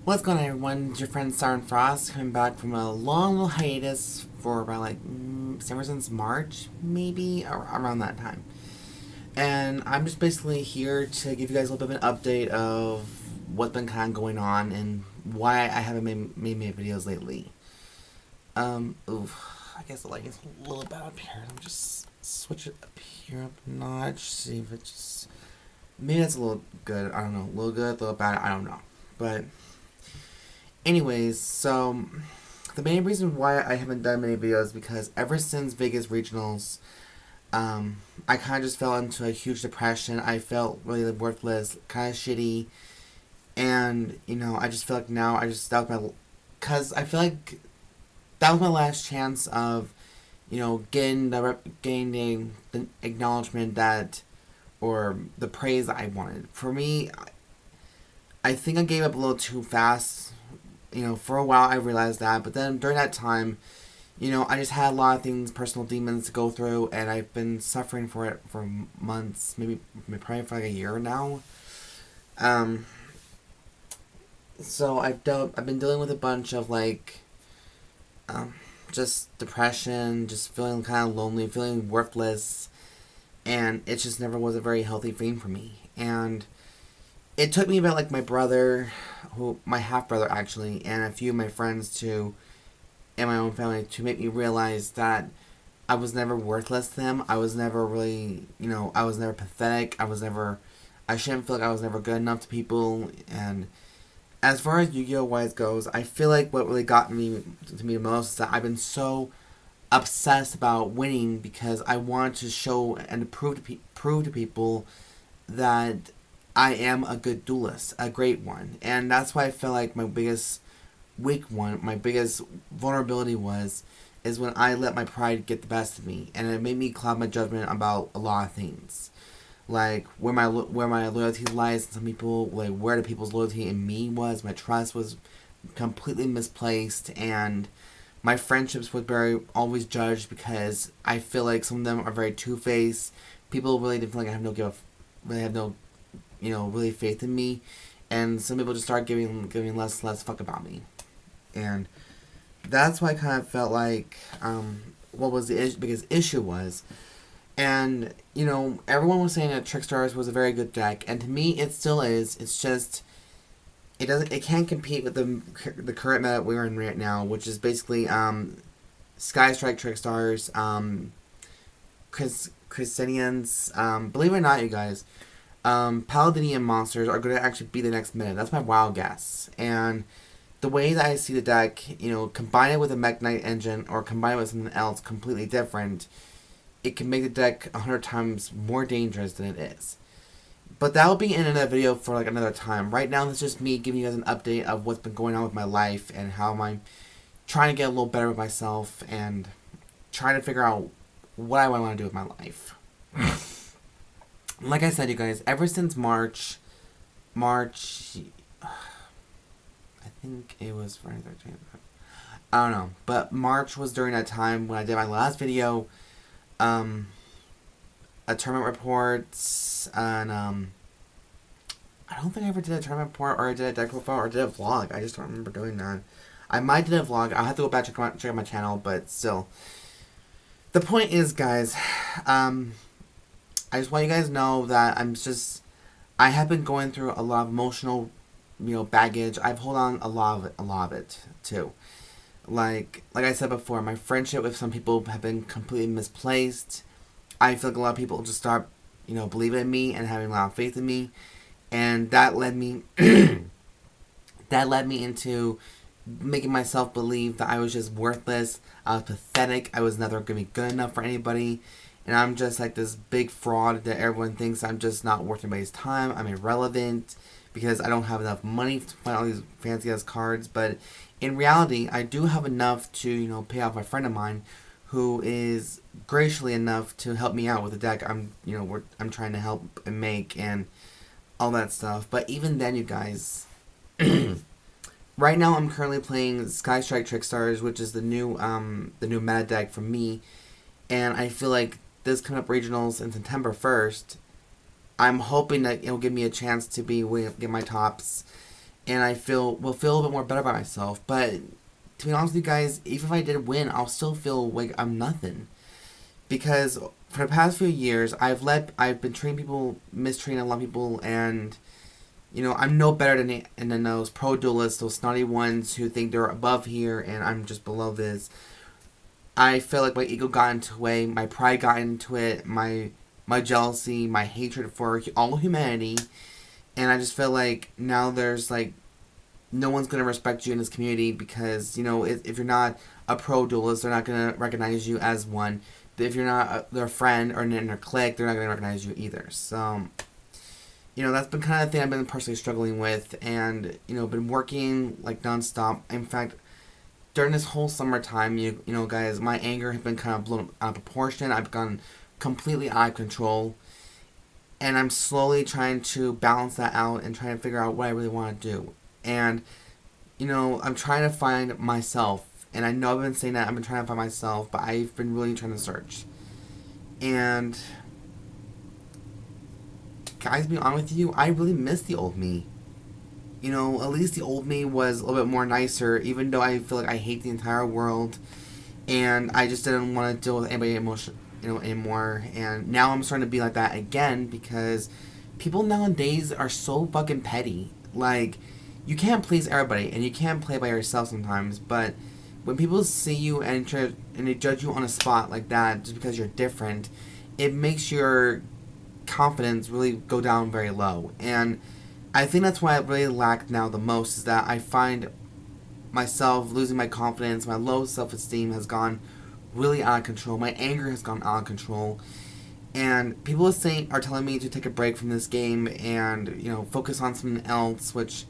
What's going on, everyone? It's your friend Siren coming back from a long little hiatus for about ever since March, maybe around that time. And I'm just basically here to give you guys a little bit of an update of what's been kind of going on and why I haven't made videos lately. I guess the lighting's a little bad up here. Let me just switch it up here up a notch. See if it just maybe that's a little good. I don't know, a little good, a little bad. I don't know, but. Anyways, so the main reason why I haven't done many videos is because ever since Vegas regionals, I kind of just fell into a huge depression. I felt really worthless, kind of shitty, and I just feel like now because I feel like that was my last chance of, getting the acknowledgement that, or the praise that I wanted. For me, I think I gave up a little too fast. For a while I realized that, but then during that time, I just had a lot of things, personal demons to go through, and I've been suffering for it for months, maybe probably for like a year now. So I've been dealing with a bunch of just depression, just feeling kind of lonely, feeling worthless, and it just never was a very healthy thing for me. And it took me about my brother, my half brother actually, and a few of my friends and my own family to make me realize that I was never worthless to them. I was never really, I was never pathetic. I shouldn't feel like I was never good enough to people. And as far as Yu-Gi-Oh! Wise goes, I feel like what really got me to me the most is that I've been so obsessed about winning because I wanted to show and prove to people that I am a good duelist, a great one. And that's why I feel like my biggest my biggest vulnerability is when I let my pride get the best of me. And it made me cloud my judgment about a lot of things. Like, where my loyalty lies in some people, where the people's loyalty in me was. My trust was completely misplaced. And my friendships were always judged because I feel like some of them are very two-faced. People really didn't feel like really have no really faith in me, and some people just start giving less fuck about me, and that's why I kind of felt like what was the biggest issue was, and everyone was saying that Trickstars was a very good deck, and to me it still is. It's just it can't compete with the current meta we're in right now, which is basically Sky Strike Trickstars, Christians. Believe it or not, you guys. Paladinian monsters are going to actually be the next meta. That's my wild guess. And the way that I see the deck, combine it with a Mech Knight engine or combine it with something else completely different, it can make the deck 100 times more dangerous than it is. But that will be in another video for another time. Right now, it's just me giving you guys an update of what's been going on with my life and how I'm trying to get a little better with myself and trying to figure out what I want to do with my life. Like I said, you guys, ever since March, I think it was Friday 13th. I don't know, but March was during that time when I did my last video, a tournament reports, and I don't think I ever did a tournament report, or I did a deck profile, or did a vlog. I just don't remember doing that. I might did a vlog. I'll have to go back and check out my channel, but still. The point is, guys, I just want you guys to know that I have been going through a lot of emotional, baggage. I've held on a lot of it too. Like I said before, my friendship with some people have been completely misplaced. I feel like a lot of people just start, believing in me and having a lot of faith in me, and that led me, into making myself believe that I was just worthless. I was pathetic. I was never gonna be good enough for anybody. And I'm just like this big fraud that everyone thinks I'm just not worth anybody's time. I'm irrelevant because I don't have enough money to buy all these fancy ass cards. But in reality, I do have enough to, pay off my friend of mine who is graciously enough to help me out with the deck I'm trying to help and make and all that stuff. But even then, you guys, right now I'm currently playing Sky Strike Trickstars, which is the new meta deck for me. And I feel like this coming up regionals in September 1st, I'm hoping that it'll give me a chance to get my tops and I will feel a little bit more better about myself. But to be honest with you guys, even if I did win, I'll still feel like I'm nothing, because for the past few years I've been treating people, mistreating a lot of people, and I'm no better than those pro duelists, those snotty ones who think they're above here and I'm just below this. I feel like my ego got into the way, my pride got into it, my jealousy, my hatred for all humanity, and I just feel like now there's like no one's gonna respect you in this community, because if you're not a pro duelist, they're not gonna recognize you as one. If you're not their friend or in their clique, they're not gonna recognize you either. So that's been kind of the thing I've been personally struggling with, and been working like nonstop. In fact, during this whole summertime, guys, my anger has been kind of blown out of proportion. I've gone completely out of control, and I'm slowly trying to balance that out and trying to figure out what I really want to do. And I'm trying to find myself, and I know I've been saying that I've been trying to find myself, but I've been really trying to search. And guys, to be honest with you, I really miss the old me. At least the old me was a little bit more nicer, even though I feel like I hate the entire world, and I just didn't want to deal with anybody anymore. And now I'm starting to be like that again, because people nowadays are so fucking petty. Like, you can't please everybody, and you can't play by yourself sometimes, but when people see you and they judge you on a spot like that just because you're different, it makes your confidence really go down very low. And I think that's why I really lack now the most, is that I find myself losing my confidence. My low self-esteem has gone really out of control. My anger has gone out of control. And people are telling me to take a break from this game and, focus on something else, which,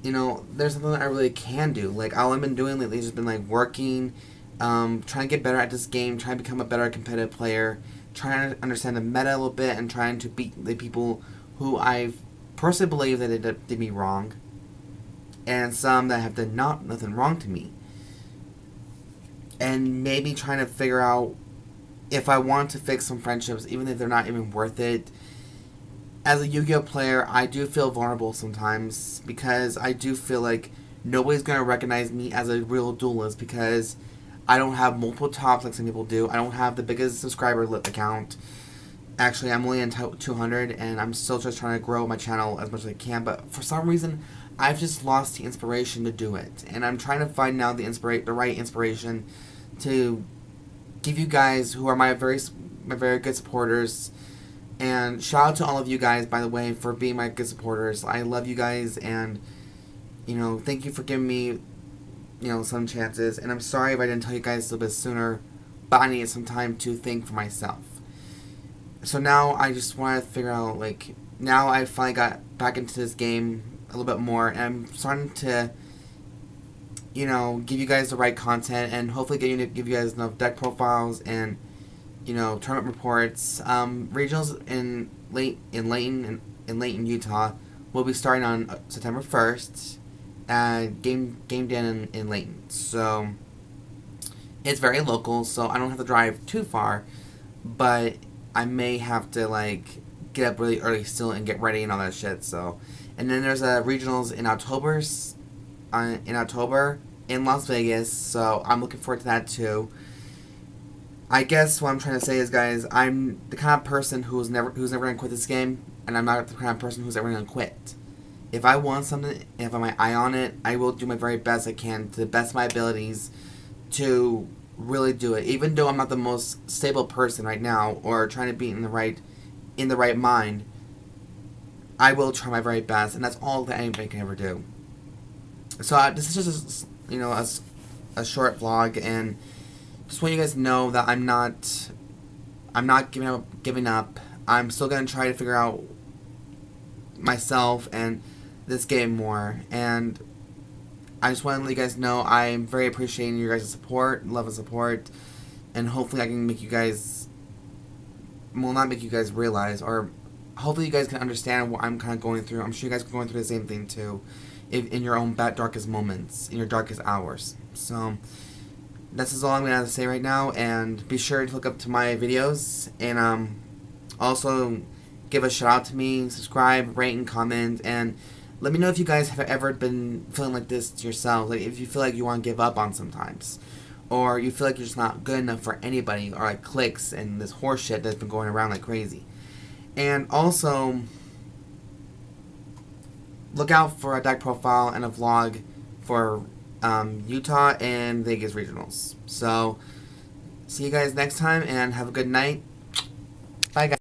there's something that I really can do. Like, all I've been doing lately has just been, like, working, trying to get better at this game, trying to become a better competitive player, trying to understand the meta a little bit, and trying to beat the people who I've personally believe that they did me wrong, and some that have done nothing wrong to me. And maybe trying to figure out if I want to fix some friendships, even if they're not even worth it. As a Yu-Gi-Oh player, I do feel vulnerable sometimes, because I do feel like nobody's going to recognize me as a real duelist, because I don't have multiple tops like some people do. I don't have the biggest subscriber account. Actually, I'm only in 200, and I'm still just trying to grow my channel as much as I can, but for some reason, I've just lost the inspiration to do it. And I'm trying to find now the right inspiration to give you guys, who are my very good supporters. And shout out to all of you guys, by the way, for being my good supporters. I love you guys, and thank you for giving me some chances. And I'm sorry if I didn't tell you guys a little bit sooner, but I needed some time to think for myself. So now I just want to figure out, like, now I finally got back into this game a little bit more, and I'm starting to give you guys the right content, and hopefully give you guys enough deck profiles and tournament reports. Regionals in Layton, Utah, will be starting on September 1st at Game Den in Layton. So it's very local, so I don't have to drive too far, but I may have to get up really early still and get ready and all that shit. So, and then there's regionals in October in Las Vegas. So I'm looking forward to that too. I guess what I'm trying to say is, guys, I'm the kind of person who's never gonna quit this game, and I'm not the kind of person who's ever gonna quit. If I want something, if I have my eye on it, I will do my very best I can, to the best of my abilities, to really do it. Even though I'm not the most stable person right now, or trying to be in the right mind, I will try my very best, and that's all that anybody can ever do. So this is just a short vlog, and just want you guys to know that I'm not giving up. I'm still gonna try to figure out myself and this game more, and I just want to let you guys know I'm very appreciating your guys' support, love and support, and hopefully I can make you guys, well, not make you guys realize, or hopefully you guys can understand what I'm kind of going through. I'm sure you guys are going through the same thing too, in your own darkest moments, in your darkest hours. So this is all I'm going to have to say right now, and be sure to look up to my videos, and also give a shout out to me, subscribe, rate, and comment, and Let me know if you guys have ever been feeling like this to yourselves. Like if you feel like you want to give up on sometimes, or you feel like you're just not good enough for anybody, or like cliques and this horse shit that's been going around like crazy. And also, look out for a deck profile and a vlog for Utah and Vegas regionals. So, see you guys next time and have a good night. Bye, guys.